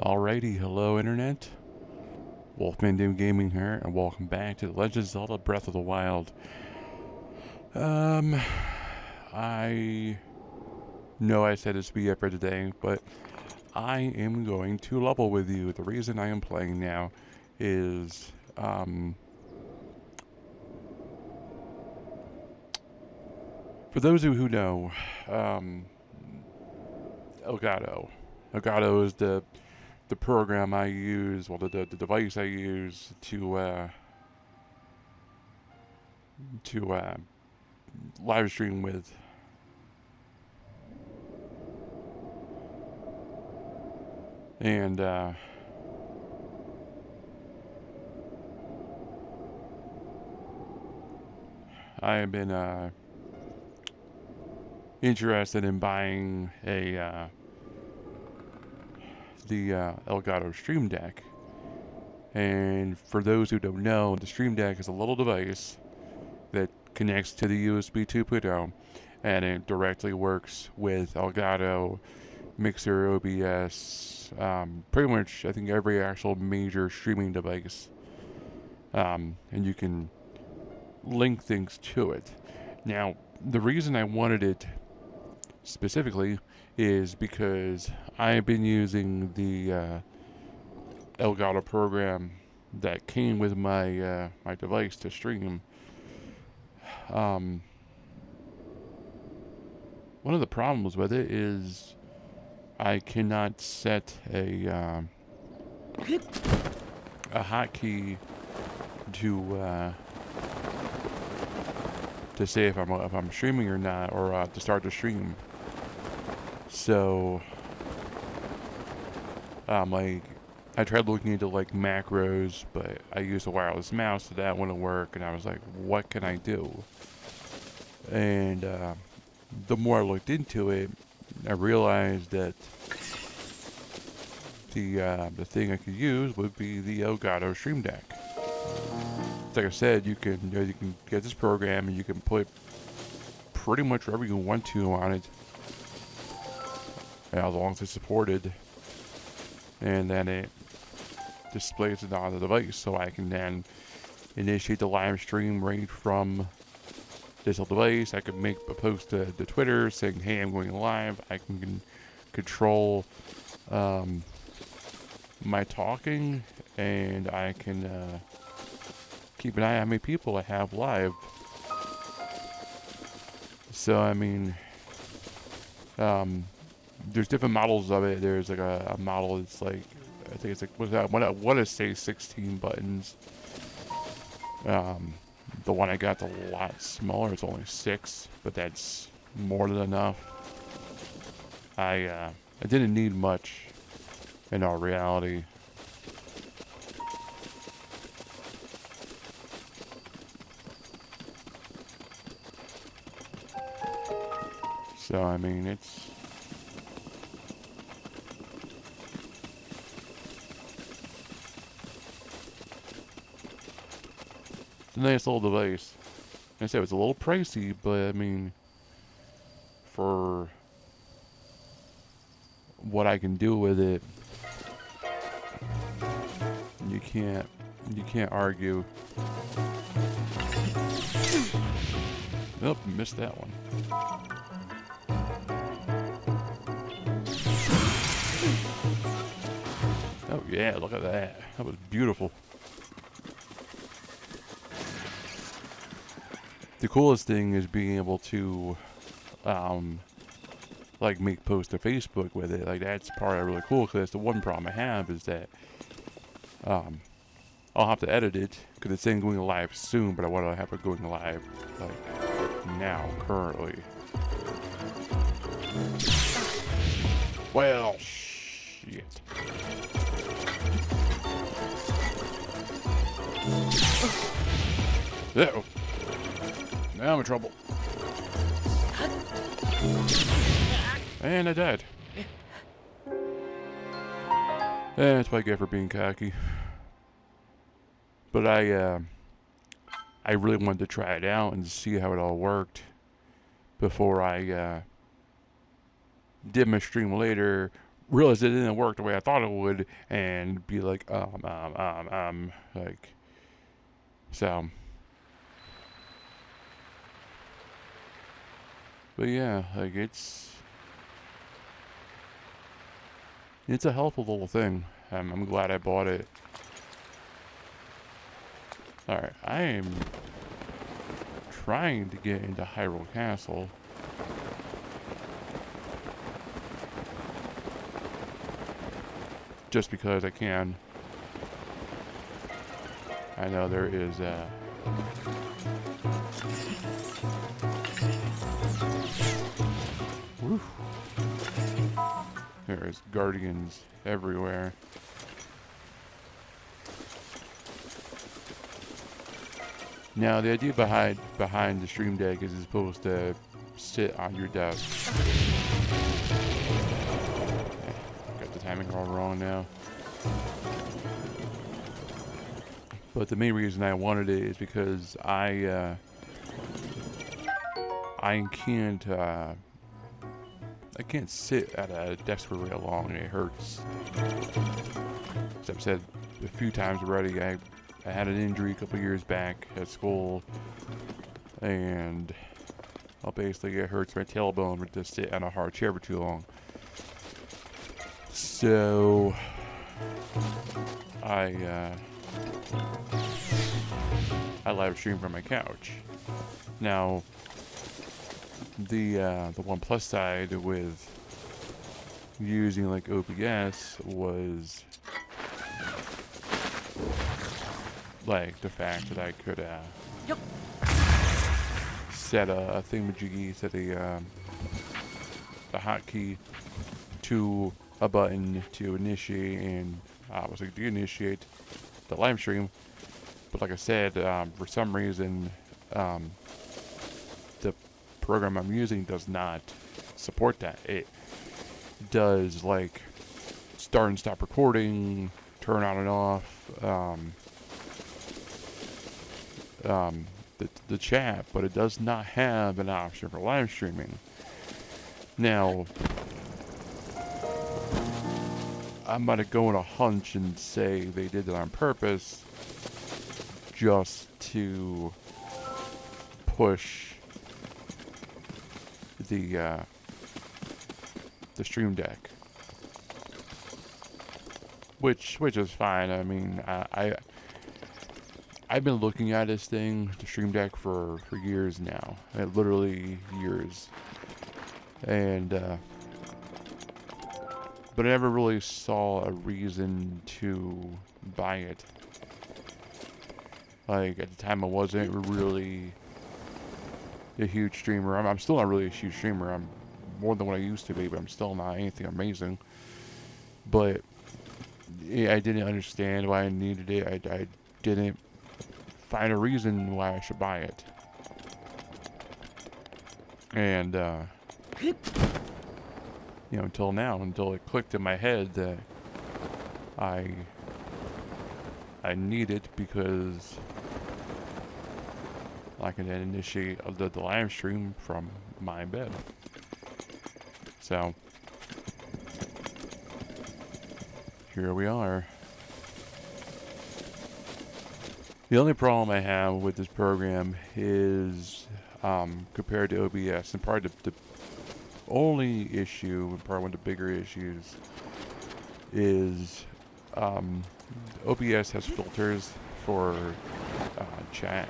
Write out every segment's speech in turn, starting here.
Alrighty, hello internet. Wolfman Doom Gaming here, and welcome back to The Legend of Zelda Breath of the Wild. Um, I know I said this would be it for today, but I am going to level with you. The reason I am playing now is, for those of you who know, Elgato. Elgato is the program I use, well, the device I use to live stream with. And I have been interested in buying the Elgato Stream Deck. And for those who don't know, the Stream Deck is a little device that connects to the USB 2.0, and it directly works with Elgato, Mixer, OBS, pretty much I think every actual major streaming device, and you can link things to it. Now, the reason I wanted it specifically is because I've been using the Elgato program that came with my my device to stream. One of the problems with it is I cannot set a hotkey to say if I'm streaming or not, or to start the stream. So, like, I tried looking into like macros, but I used a wireless mouse, so that wouldn't work. And I was like, what can I do? And the more I looked into it, I realized that the thing I could use would be the Elgato Stream Deck. Like I said, you can get this program and you can put pretty much whatever you want to on it, as long as it's supported, and then it displays it on the device, so I can then initiate the live stream right from this device. I can make a post to Twitter saying, "Hey, I'm going live." I can control my talking, and I can keep an eye on how many people I have live. So I mean, there's different models of it. There's like a model that's like, I think it's like, what I want to say 16 buttons. The one I got's a lot smaller. It's only 6, but that's more than enough. I didn't need much in all reality. So I mean, it's a nice little device. Like I said, it's a little pricey, but I mean, for what I can do with it, you can't argue. Nope, missed that one. Oh yeah, look at that. That was beautiful. The coolest thing is being able to, like, make posts to Facebook with it. Like, that's part of really cool, because that's the one problem I have, is that, I'll have to edit it, because it's saying going live soon, but I want to have it going live, like, now, currently. Well, shit. Uh-oh. Now I'm in trouble. And I died. That's what I get for being cocky. But I really wanted to try it out and see how it all worked before I did my stream later, realize it didn't work the way I thought it would, and be like, like, so. But yeah, like it's a helpful little thing. I'm glad I bought it. Alright, I am trying to get into Hyrule Castle. Just because I can. I know there is woof. There's guardians everywhere. Now the idea behind the Stream Deck is it's supposed to sit on your desk. Got the timing all wrong now. But the main reason I wanted it is because I can't sit at a desk for very long. It hurts. As I've said a few times already, I had an injury a couple years back at school, and basically it hurts my tailbone to sit on a hard chair for too long. So I live stream from my couch. Now, the one plus side with using like OBS was like the fact that I could set a thingamajiggy, set a hotkey to a button to initiate and obviously deinitiate the live stream. But like I said, for some reason, the program I'm using does not support that. It does like start and stop recording, turn on and off, the chat, but it does not have an option for live streaming. Now, I'm gonna go on a hunch and say they did it on purpose, just to push the Stream Deck, which is fine. I mean, I've been looking at this thing, the Stream Deck, for years now, literally years, and but I never really saw a reason to buy it. Like, at the time I wasn't really a huge streamer. I'm still not really a huge streamer. I'm more than what I used to be, but I'm still not anything amazing. But yeah, I didn't understand why I needed it. I didn't find a reason why I should buy it. And, you know, until it clicked in my head that I need it because I can then initiate the live stream from my bed. So, here we are. The only problem I have with this program is compared to OBS, and probably the only issue, and probably one of the bigger issues, is OBS has filters for chat.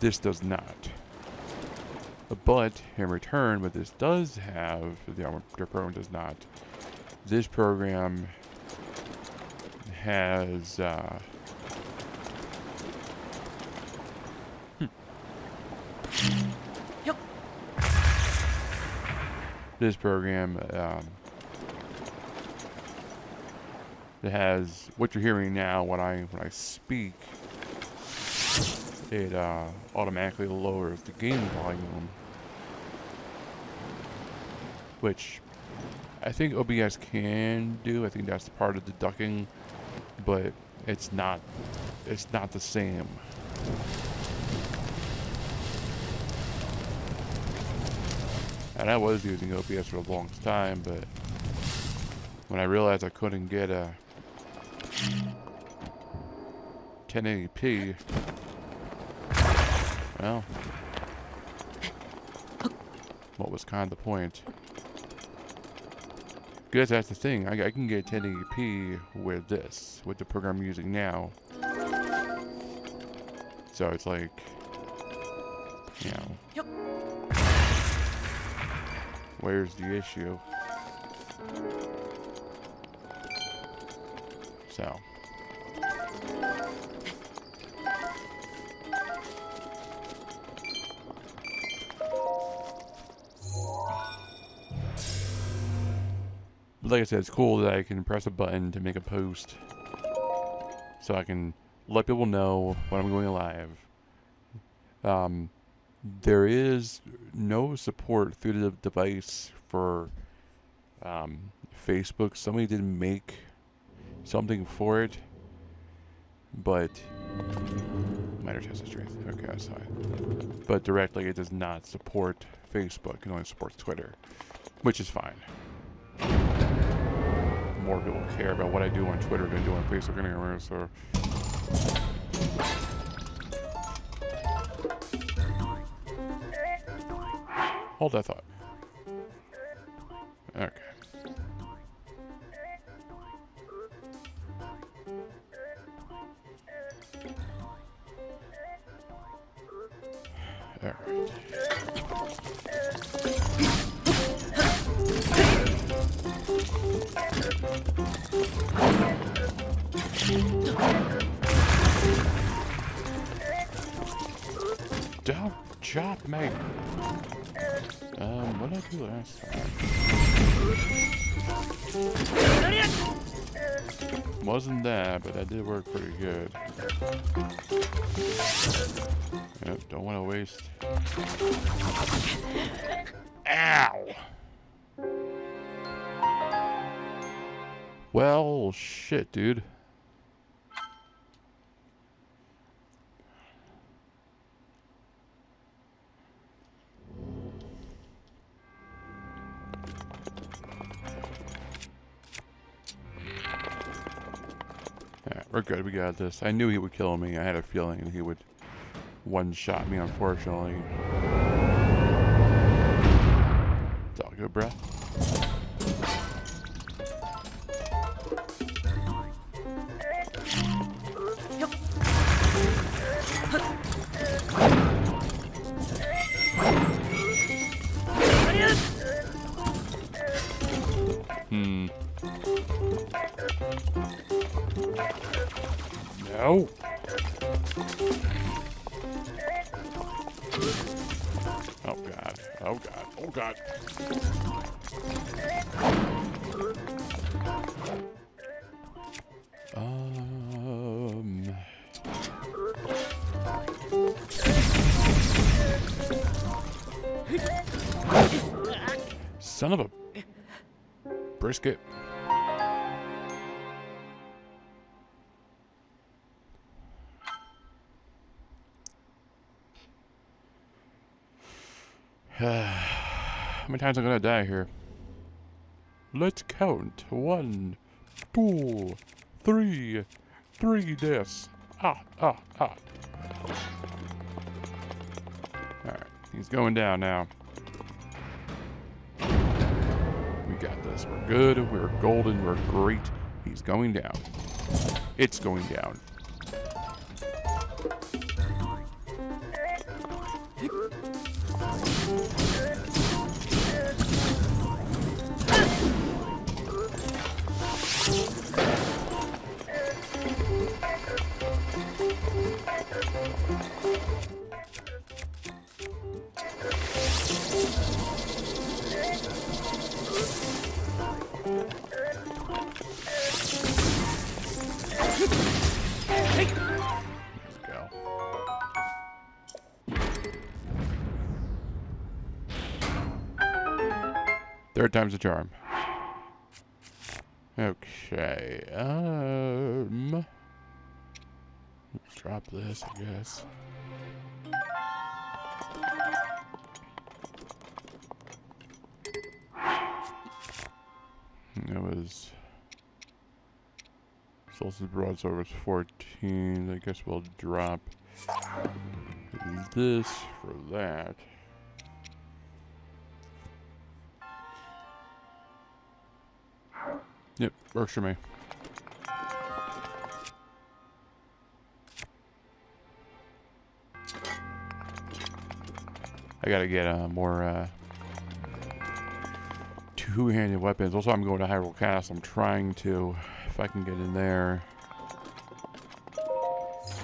This does not. But in return, what this does have, the program does not. This program has this program it has what you're hearing now when I speak. It automatically lowers the game volume, which I think OBS can do. I think that's part of the ducking, but it's not the same. And I was using OBS for the longest time, but when I realized I couldn't get a 1080p, well, what was kind of the point? Because that's the thing, I can get 1080p with this, with the program I'm using now. So it's like, you know, where's the issue? So. Like I said, it's cool that I can press a button to make a post. So I can let people know when I'm going live. There is no support through the device for Facebook. Somebody did make something for it, but minor test of strength. Okay, that's fine. But directly, it does not support Facebook. It only supports Twitter, which is fine. More people care about what I do on Twitter than do on Facebook anywhere, so. Hold that thought. Okay. All right. Don't chop me. What did I do last time? Wasn't that, but that did work pretty good. Yep, don't want to waste. Ow! Well, shit, dude. Yeah, we're good. We got this. I knew he would kill me. I had a feeling he would one-shot me, unfortunately. It's all good, bruh. No. Oh god. Oh god. Oh god. Son of a brisket. How many times am I gonna die here? Let's count. 1, 2, 3. 3 deaths. Alright, he's going down now. We got this. We're good. We're golden. We're great. He's going down. It's going down. Third time's a charm. Okay, drop this, I guess. is Solstice broadsword was 14. I guess we'll drop this for that. Yep, works for me. I gotta get more two-handed weapons. Also, I'm going to Hyrule Castle. I'm trying to, if I can get in there,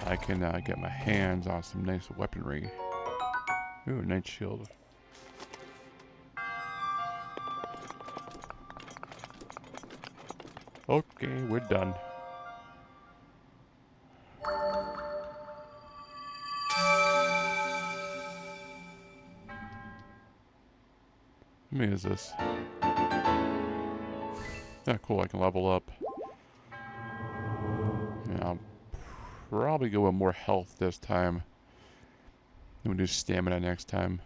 I can get my hands on some nice weaponry. Ooh, Knight Shield. Okay, we're done. How many is this? Yeah, cool, I can level up. Yeah, I'll probably go with more health this time. We'll do stamina next time.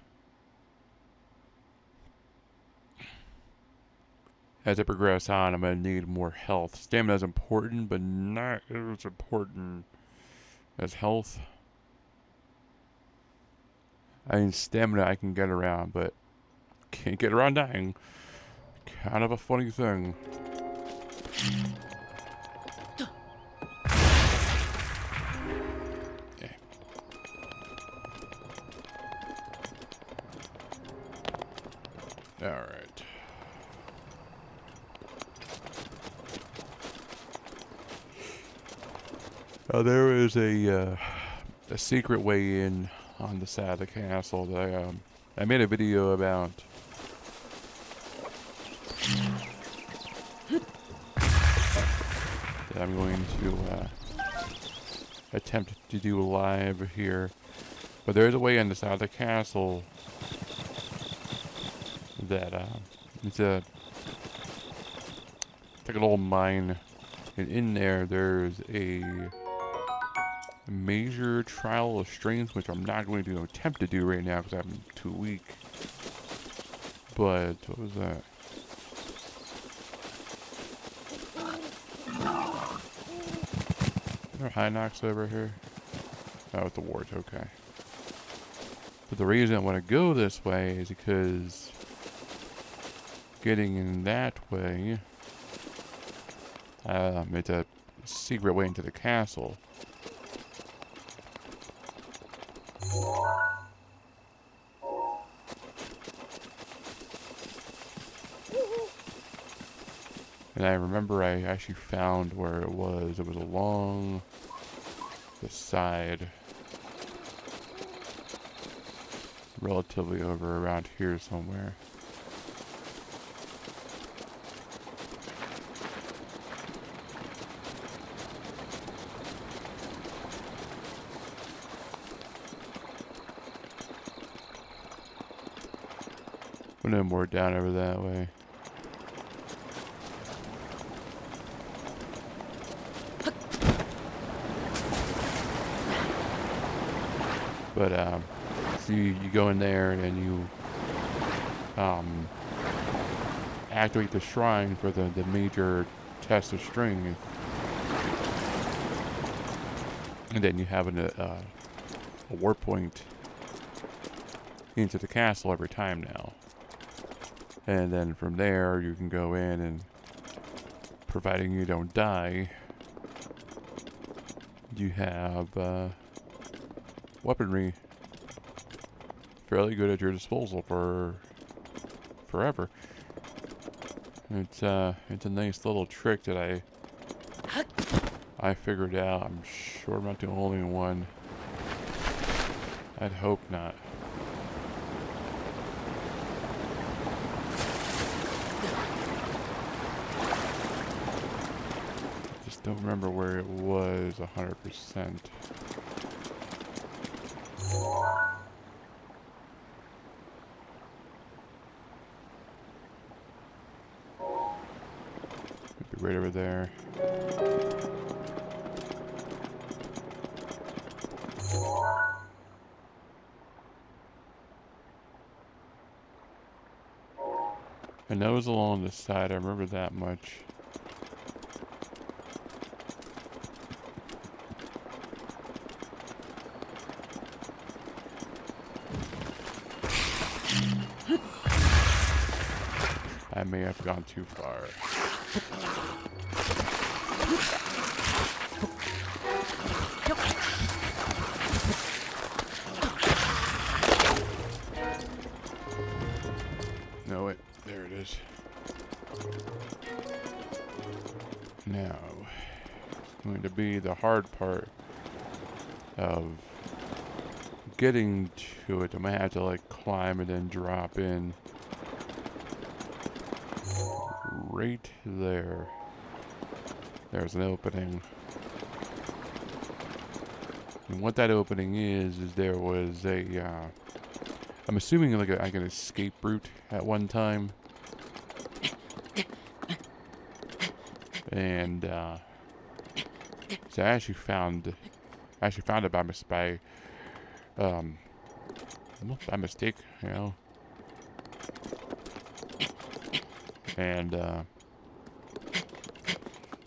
As I progress on, I'm going to need more health. Stamina is important, but not as important as health. I mean, stamina I can get around, but can't get around dying. Kind of a funny thing. Yeah. Alright. There is a secret way in on the side of the castle that I made a video about. That I'm going to attempt to do live here. But there is a way on the side of the castle that it's like an old mine, and in there there's a major trial of strength, which I'm not going to attempt to do right now because I'm too weak. But what was that? Is there high knocks over here? Oh, with the wards, okay. But the reason I want to go this way is because getting in that way, it's a secret way into the castle. And I remember I actually found where it was. It was along the side. Relatively over around here somewhere. No more down over that way. But so you go in there and you activate the shrine for the major test of strength, and then you have a warp point into the castle every time now. And then from there you can go in and, providing you don't die, you have weaponry fairly good at your disposal for forever. It's a nice little trick that I figured out. I'm sure I'm not the only one. I'd hope not. Just don't remember where it was 100%. Right over there. And that was along the side, I remember that much. I may have gone too far. No, wait. There it is. Now, it's going to be the hard part of getting to it. I'm going to have to, like, climb and then drop in. Right there. There's an opening. And what that opening is there was a, I'm assuming like an escape route at one time. And, so I actually found it by mistake, you know. And,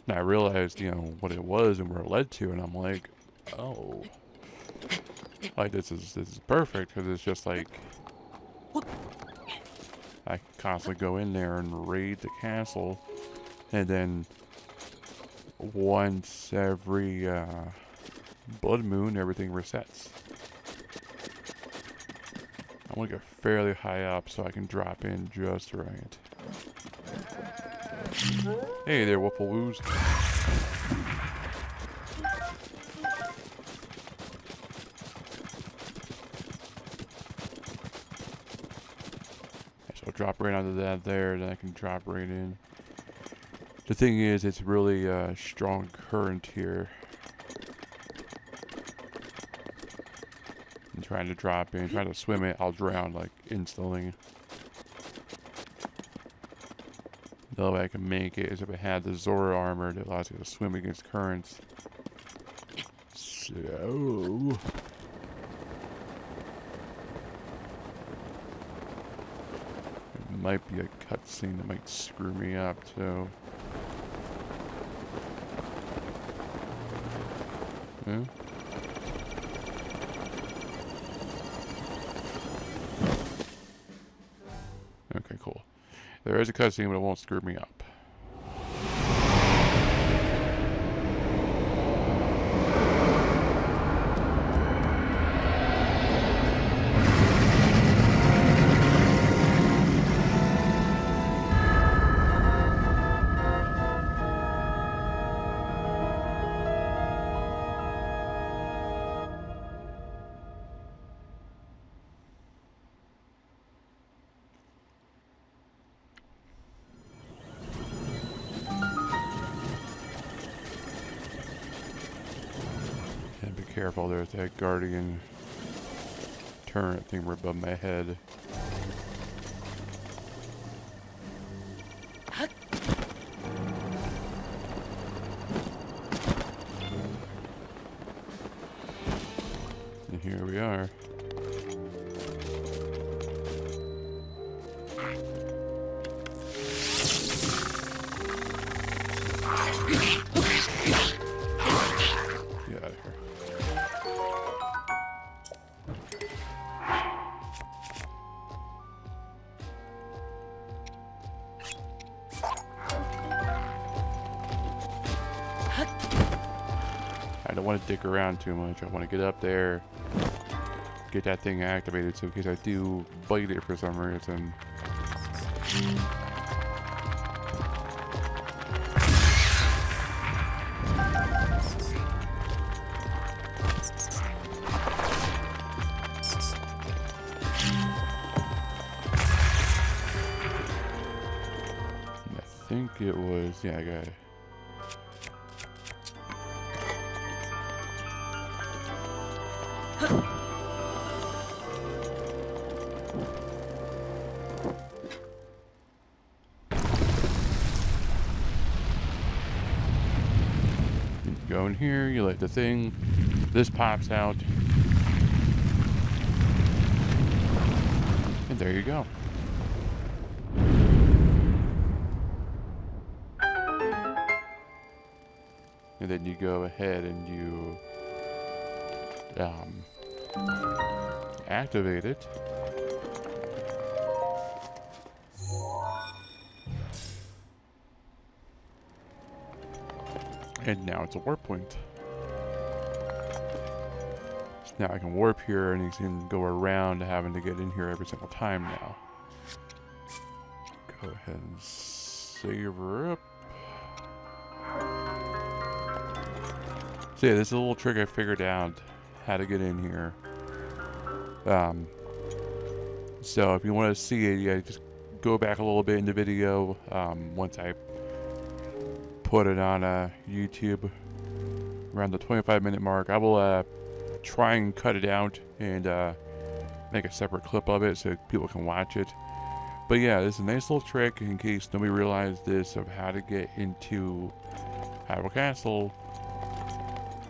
I realized, you know, what it was and where it led to, and I'm like, oh, like this is perfect, because it's just like I can constantly go in there and raid the castle, and then once every blood moon, everything resets. I want to get fairly high up so I can drop in just right. Hey there, Wufflewoos. So I'll drop right onto that there, then I can drop right in. The thing is, it's really a strong current here. I'm trying to drop in, trying to swim it, I'll drown like instantly. The only way I can make it is if I had the Zora armor that allows you to swim against currents. So... it might be a cutscene that might screw me up, too. Yeah. Okay, cool. There is a cutscene, but it won't screw me up. Careful, there's that guardian turret thing right above my head. And here we are. Get out of here. I don't want to dick around too much. I want to get up there, get that thing activated, so in case I do bite it for some reason. I think it was, yeah, I got it. You go in here, you light the thing, this pops out, and there you go. And then you go ahead and you activate it. And now it's a warp point. So now I can warp here and you can go around having to get in here every single time now. Go ahead and save her up. So yeah, this is a little trick I figured out how to get in here. So if you want to see it, yeah, just go back a little bit in the video. Once I put it on YouTube around the 25-minute mark, I will try and cut it out and make a separate clip of it so people can watch it. But yeah, this is a nice little trick in case nobody realized this of how to get into Hyrule Castle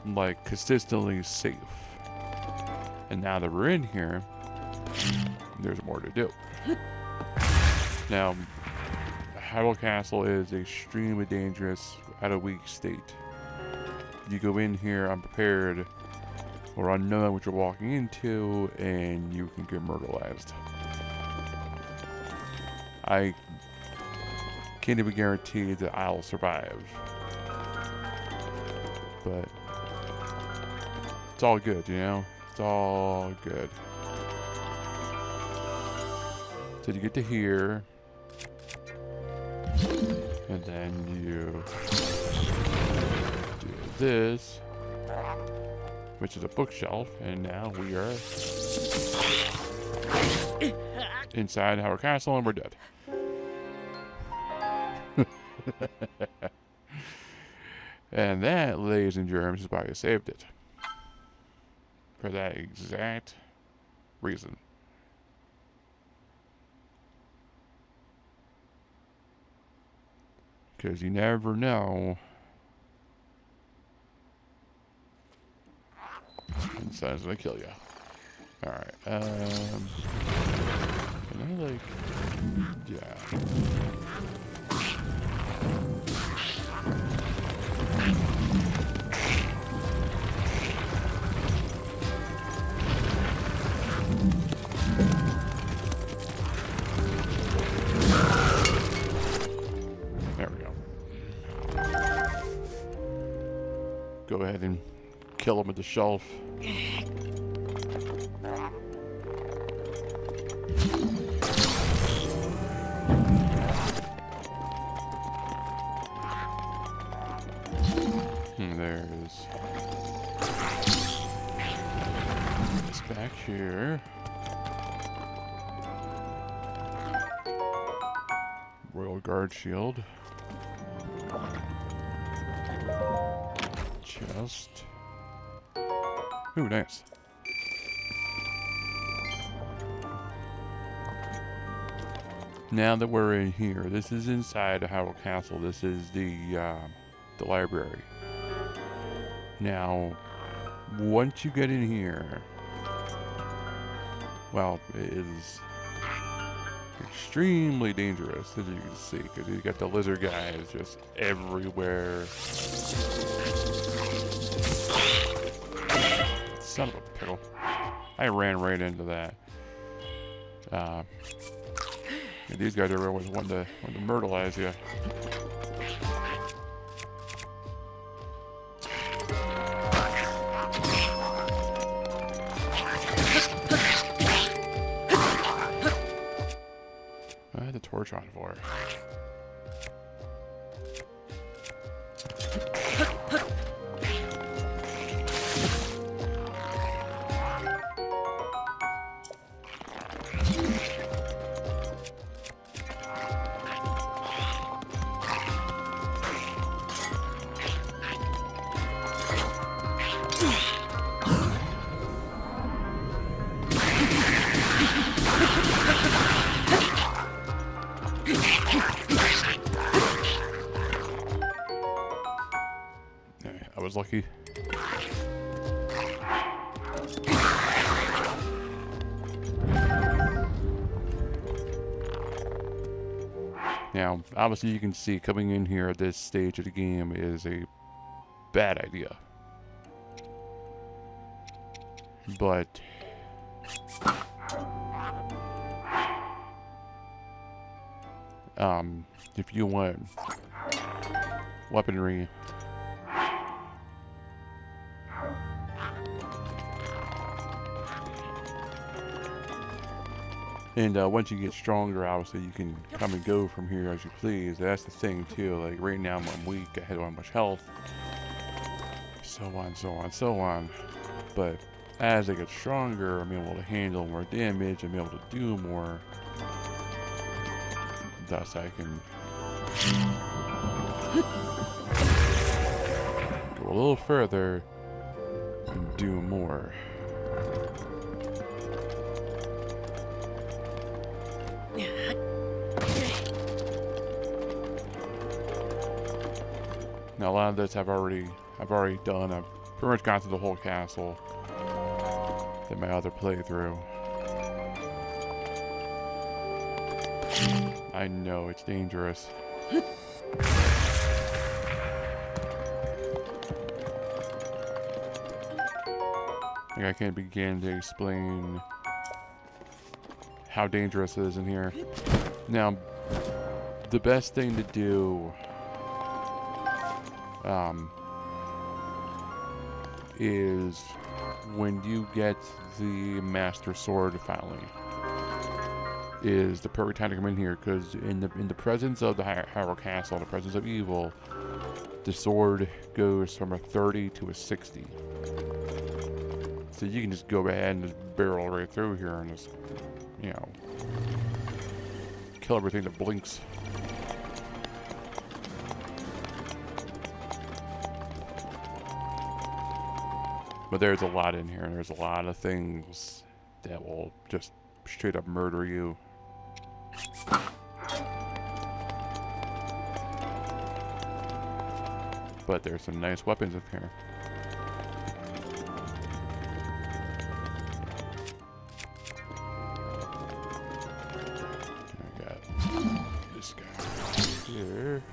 like consistently safe. And now that we're in here, there's more to do. Now, Hyrule Castle is extremely dangerous at a weak state. You go in here unprepared or unknowing what you're walking into, and you can get murderized. I can't even guarantee that I'll survive. But it's all good, you know? It's all good. So you get to here, and then you do this, which is a bookshelf, and now we are inside Hyrule Castle, and we're dead. And that, ladies and germs, is why I saved it. For that exact reason. Because you never know when someone's gonna kill you. Alright, can I, like, yeah. There we go. Go ahead and kill him with the shelf. There's this back here. Royal Guard shield. Chest. Ooh, nice. Now that we're in here, this is inside Hyrule Castle. This is the library. Now, once you get in here, well, it is extremely dangerous, as you can see, because you got the lizard guys just everywhere. Son of a pickle. I ran right into that. And these guys are always wanting to myrtleize you. I had the torch on for. I was lucky. Now, obviously you can see coming in here at this stage of the game is a bad idea. But if you want weaponry And once you get stronger, obviously you can come and go from here as you please. That's the thing too. Like right now I'm weak, I don't have much health, so on, so on, so on. But as I get stronger, I'm able to handle more damage. I'm able to do more. Thus, I can go a little further and do more. Now a lot of this I've already done. I've pretty much gone through the whole castle in my other playthrough. I know it's dangerous. Like I can't begin to explain how dangerous it is in here. Now, the best thing to do is when you get the Master Sword finally, is the perfect time to come in here, because in the presence of the Hyrule Castle, in the presence of evil, the sword goes from a 30 to a 60. So you can just go ahead and just barrel right through here and just, you know, kill everything that blinks. But there's a lot in here, and there's a lot of things that will just straight up murder you. But there's some nice weapons in here. I got this guy here.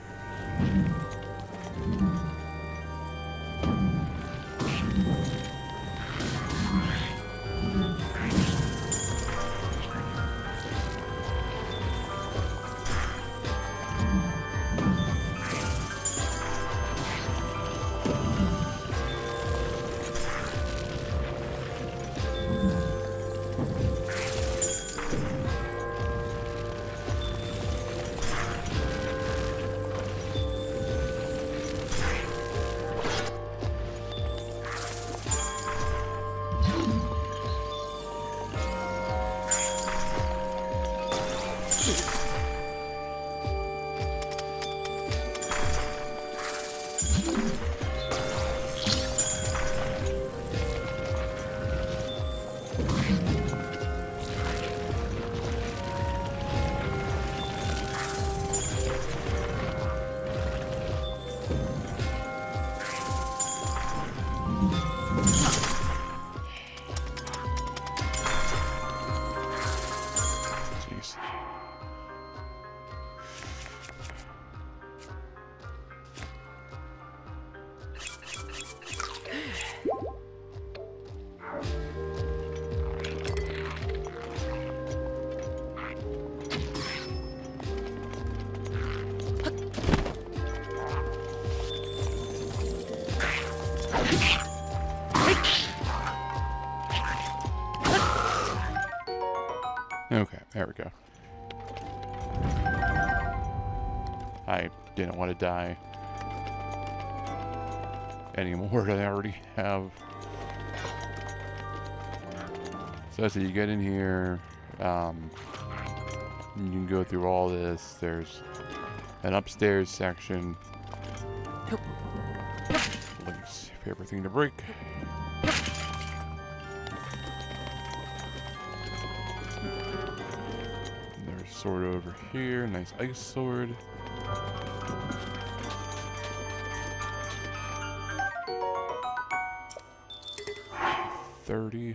Okay, there we go. I didn't want to die any more than I already have. So as you get in here, you can go through all this. There's an upstairs section. Link's favorite thing to break. There's a sword over here, nice ice sword. $30.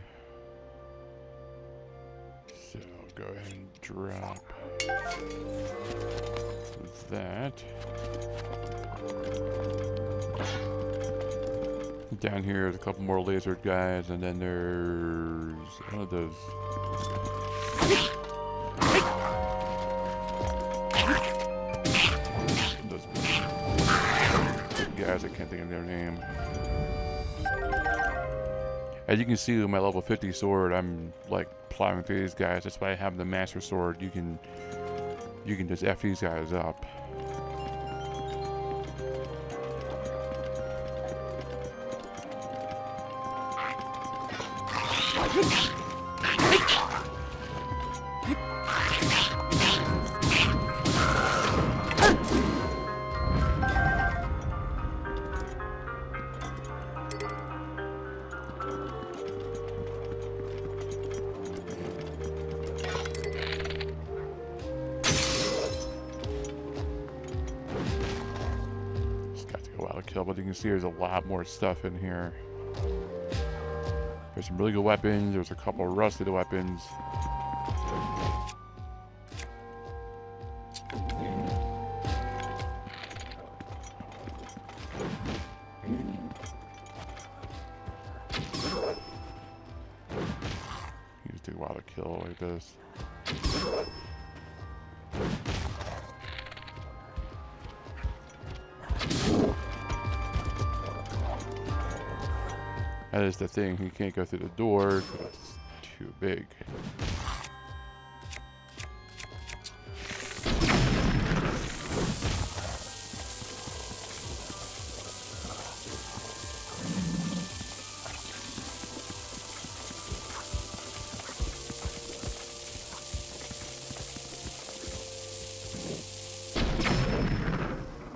So go ahead and drop that. Down here is a couple more laser guys, and then there's one of those. Those guys, I can't think of their name. As you can see with my level 50 sword, I'm like plowing through these guys. That's why I have the master sword. You can just F these guys up. Kill, but you can see there's a lot more stuff in here. There's some really good weapons. There's a couple of rusted weapons. You just take a while to kill like this. That is the thing, you can't go through the door because it's too big.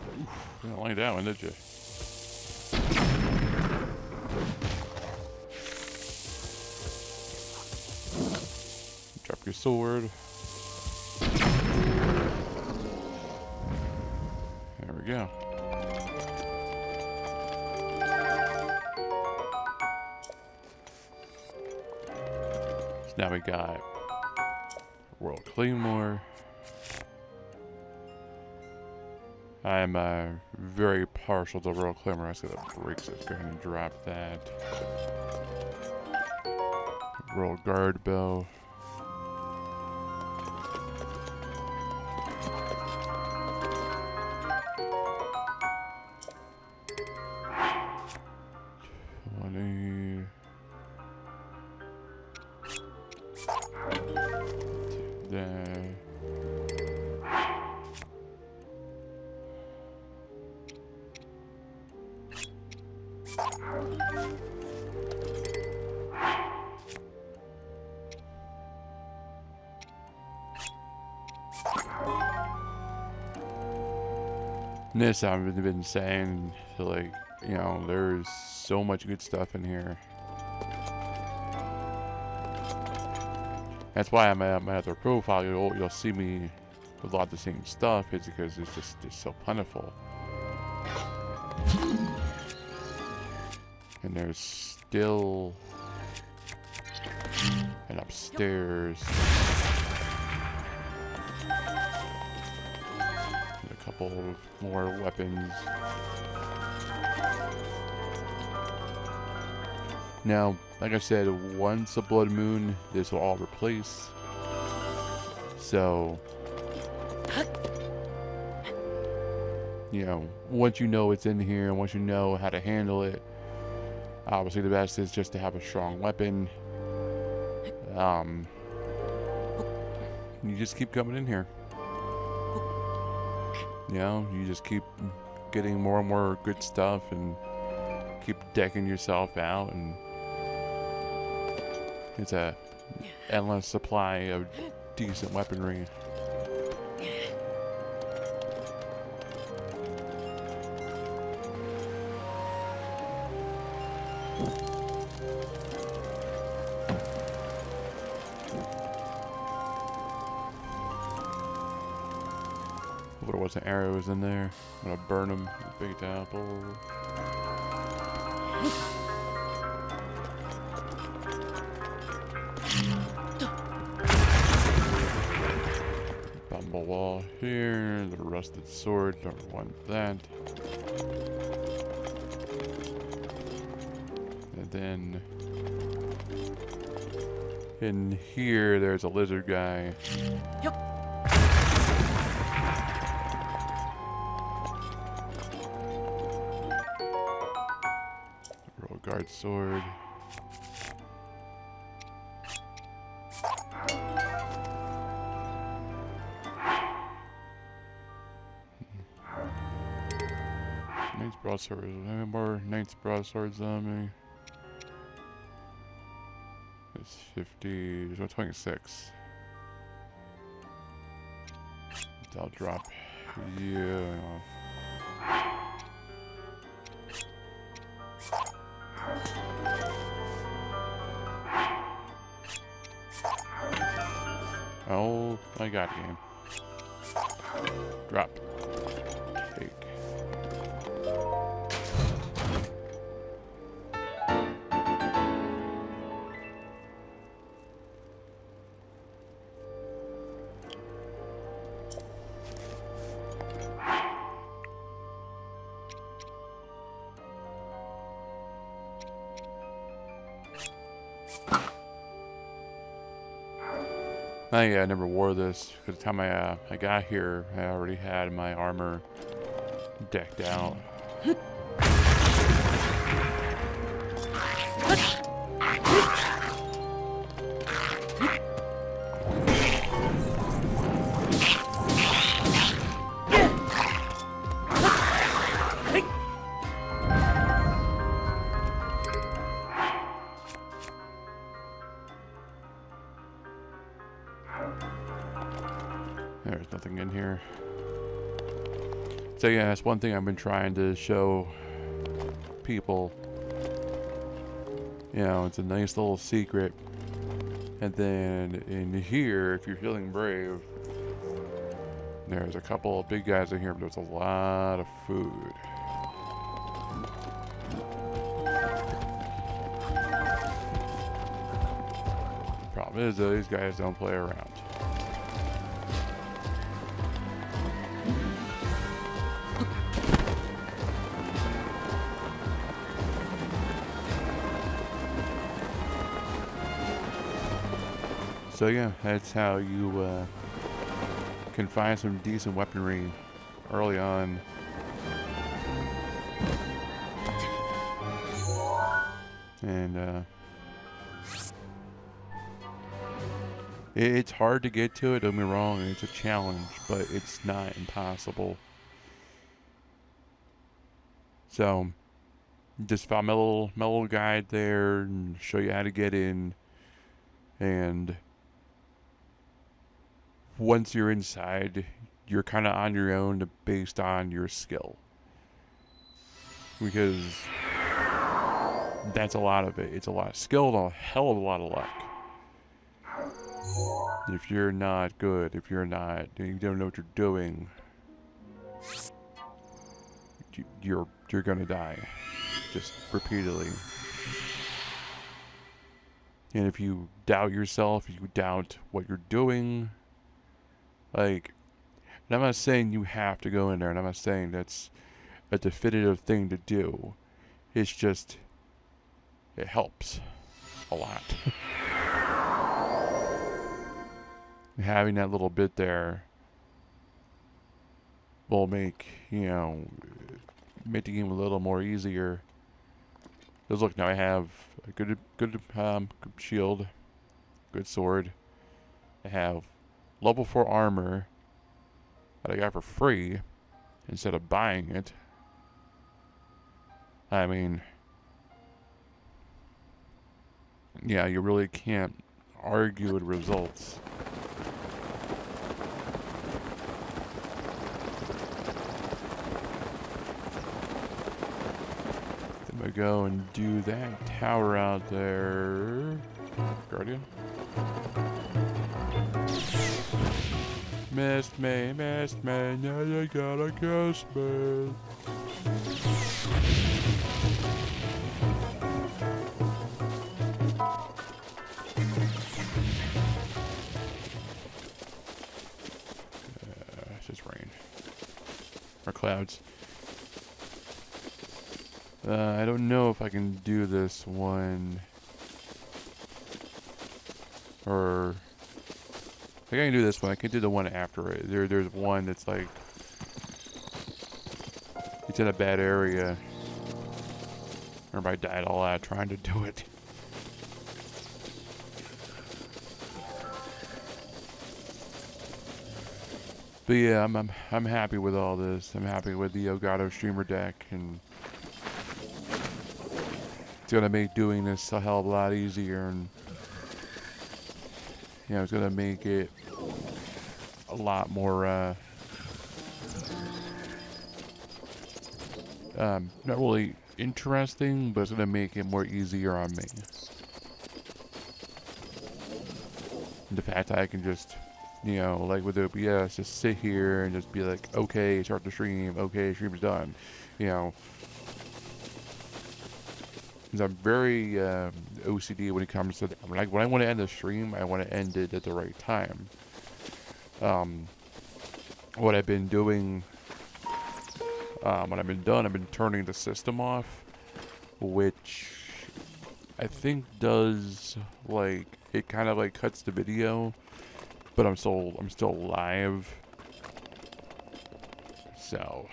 Oof, you didn't like that one, did you? Your sword. There we go. So now we got World Claymore. I'm very partial to World Claymore. I was gonna break this. Go ahead and drop that. World Guard Bow. This I've been saying, like, you know, there's so much good stuff in here. That's why I'm at my other profile. You'll see me with a lot of the same stuff. It's because it's just so plentiful. And there's still an upstairs. Couple more weapons. Now, like I said, once a blood moon, this will all replace. So, you know, once you know it's in here, and once you know how to handle it, obviously the best is just to have a strong weapon. You just keep coming in here. You know, you just keep getting more and more good stuff and keep decking yourself out, and it's a endless supply of decent weaponry. There was some arrows in there. I'm gonna burn them with baked apple. Bumble wall here. The rusted sword. Don't want that. And then in here, there's a lizard guy. Guard sword. Knight's broadsword. Any more Knight's broadswords on me? It's 50. There's 26. I'll drop you. Oh my god, game. Drop. Take. I never wore this because the time I got here, I already had my armor decked out. There's nothing in here. So yeah, that's one thing I've been trying to show people. You know, it's a nice little secret. And then in here, if you're feeling brave, there's a couple of big guys in here, but there's a lot of food. The problem is, though, these guys don't play around. So yeah, that's how you can find some decent weaponry early on. And it's hard to get to it, don't get me wrong, it's a challenge, but it's not impossible. So just found my little guide there and show you how to get in. And once you're inside, you're kind of on your own based on your skill. Because that's a lot of it. It's a lot of skill and a hell of a lot of luck. If you're not good, if you don't know what you're doing, you're gonna die. Just repeatedly. And if you doubt yourself, if you doubt what you're doing, like, and I'm not saying you have to go in there, and I'm not saying that's a definitive thing to do. It's just, it helps a lot. Having that little bit there will make the game a little more easier. Because look, now I have a good shield, good sword. I have level 4 armor that I got for free instead of buying it. I mean, yeah, you really can't argue with results. Then we go and do that tower out there. Guardian. Missed me, now you gotta kiss me. It's just rain. Or clouds. I don't know if I can do this one. Or I think I can do this one. I can do the one after it. There's one that's like, it's in a bad area. Everybody died all out trying to do it. But yeah, I'm happy with all this. I'm happy with the Elgato streamer deck, and it's gonna make doing this a hell of a lot easier, and it's gonna make it a lot more not really interesting, but it's gonna make it more easier on me. And the fact that I can just, like with OBS, just sit here and just be like, okay, start the stream, okay, stream's done, you know. 'Cause I'm very OCD when it comes to when I want to end a stream, I want to end it at the right time. What I've been doing, when I've been done, I've been turning the system off, which I think does, like, it kind of like cuts the video, but I'm still live, so.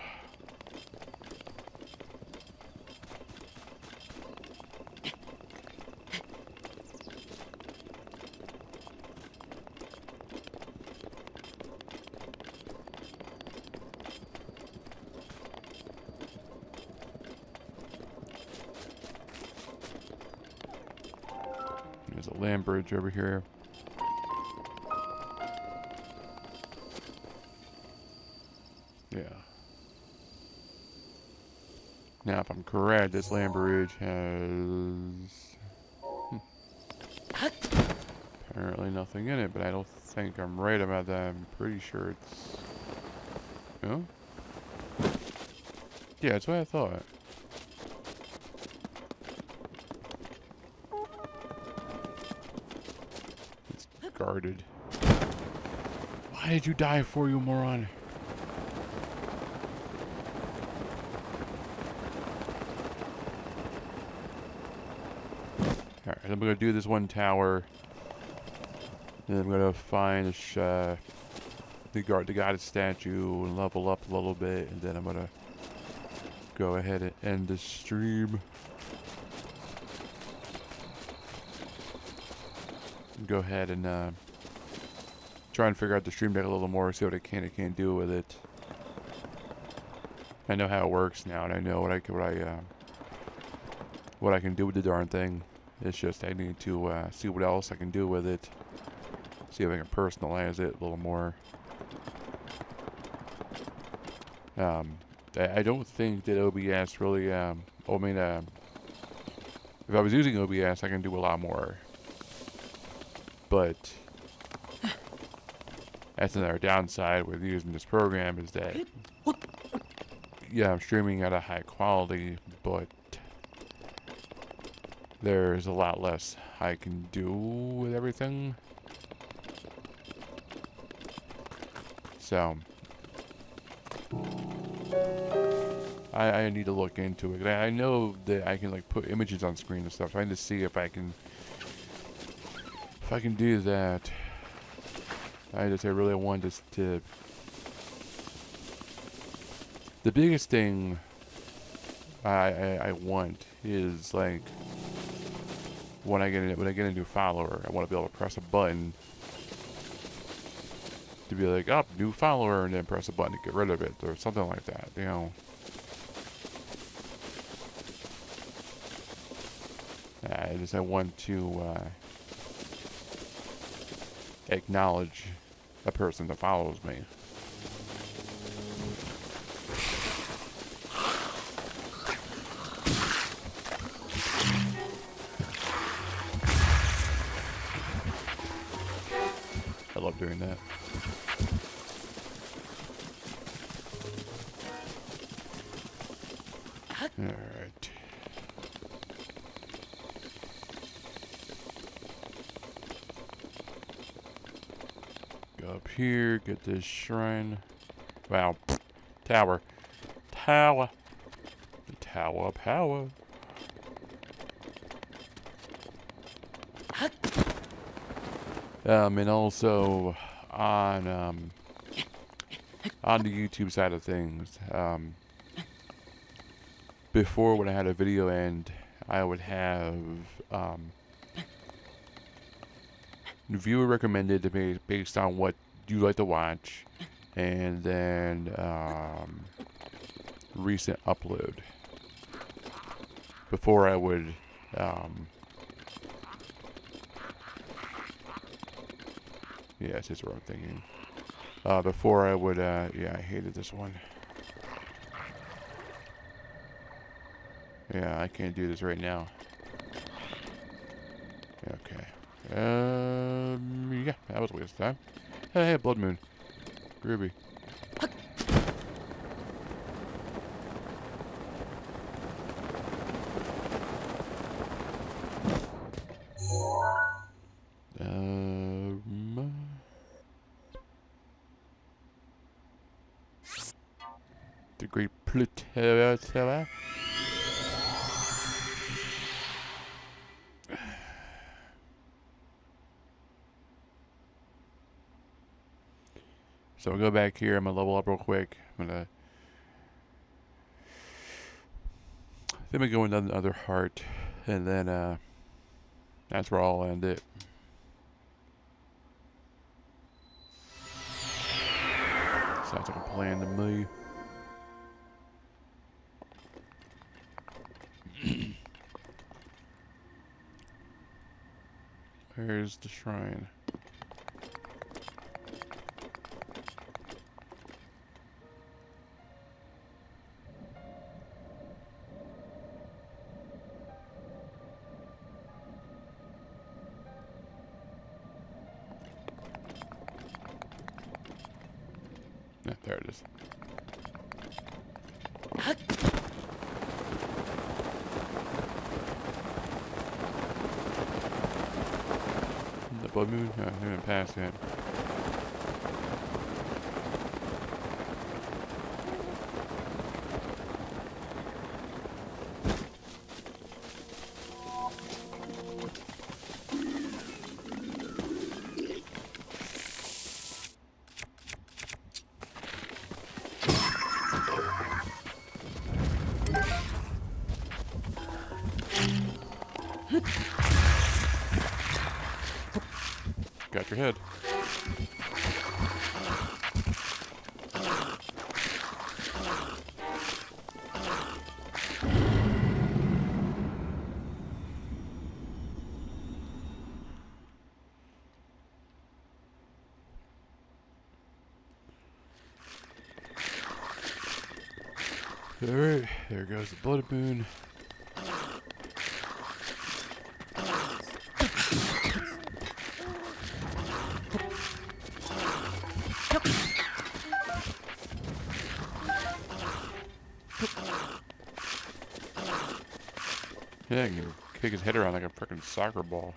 There's a land bridge over here. Yeah. Now, if I'm correct, this land bridge has apparently nothing in it, but I don't think I'm right about that. I'm pretty sure it's... Oh? Yeah, that's what I thought. It's guarded. Why did you die for, you moron? Alright, I'm gonna do this one tower. Then I'm gonna find the goddess statue and level up a little bit, and then I'm gonna go ahead and end the stream. Go ahead and try and figure out the stream deck a little more, see what I can and can't do with it. I know how it works now, and I know what I can do with the darn thing. It's just I need to see what else I can do with it. See if I can personalize it a little more. I don't think that OBS really, if I was using OBS, I can do a lot more. But that's another downside with using this program is that, yeah, I'm streaming at a high quality, but there's a lot less I can do with everything. So I need to look into it. I know that I can like put images on screen and stuff. Trying to see if I can do that. I really want this to. The biggest thing I want is like when I get a new follower, I want to be able to press a button to be like, up, new follower, and then press a button to get rid of it, or something like that, you know. I want to acknowledge a person that follows me. I love doing that. Alright. Go up here, get this shrine. Wow. Tower. Tower. The tower of power. And also on the YouTube side of things, before when I had a video end, I would have viewer recommended to me based on what you like to watch, and then recent upload. Before I would yeah, it's just what I'm thinking. Before I would yeah, I hated this one. Yeah, I can't do this right now. Okay. Yeah, that was a waste of time. Hey, Blood Moon. Ruby. The Great Pluto. So we'll go back here. I'm gonna level up real quick. Then we go into another heart, and then that's where I'll end it. Sounds like a plan to me. Where's the shrine? Yeah, there it is. The blood moon? No, I haven't passed yet. Got your head. Alright, there goes the blood moon. Yeah, you can kick his head around like a freaking soccer ball.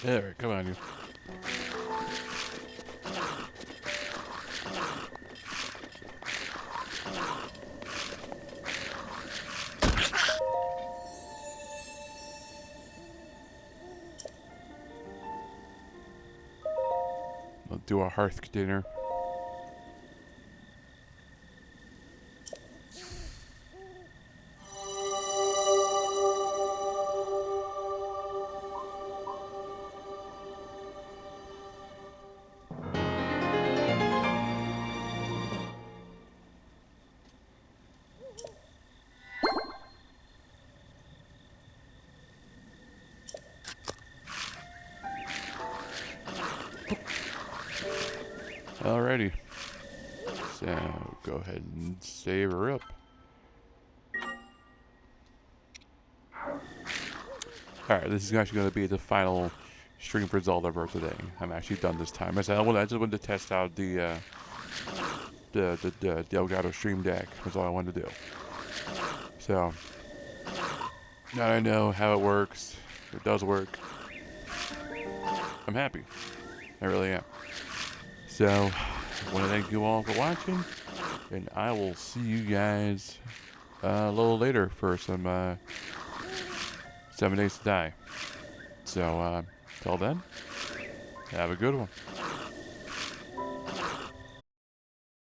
There, come on, you. I'll do a hearth dinner. Alrighty. So, go ahead and save her up. Alright, this is actually going to be the final stream for Zelda for today. I'm actually done this time. I just wanted to test out the Elgato Stream Deck. That's all I wanted to do. So, now I know how it works. It does work. I'm happy. I really am. So, I want to thank you all for watching. And I will see you guys a little later for some 7 Days to Die. So, till then, have a good one.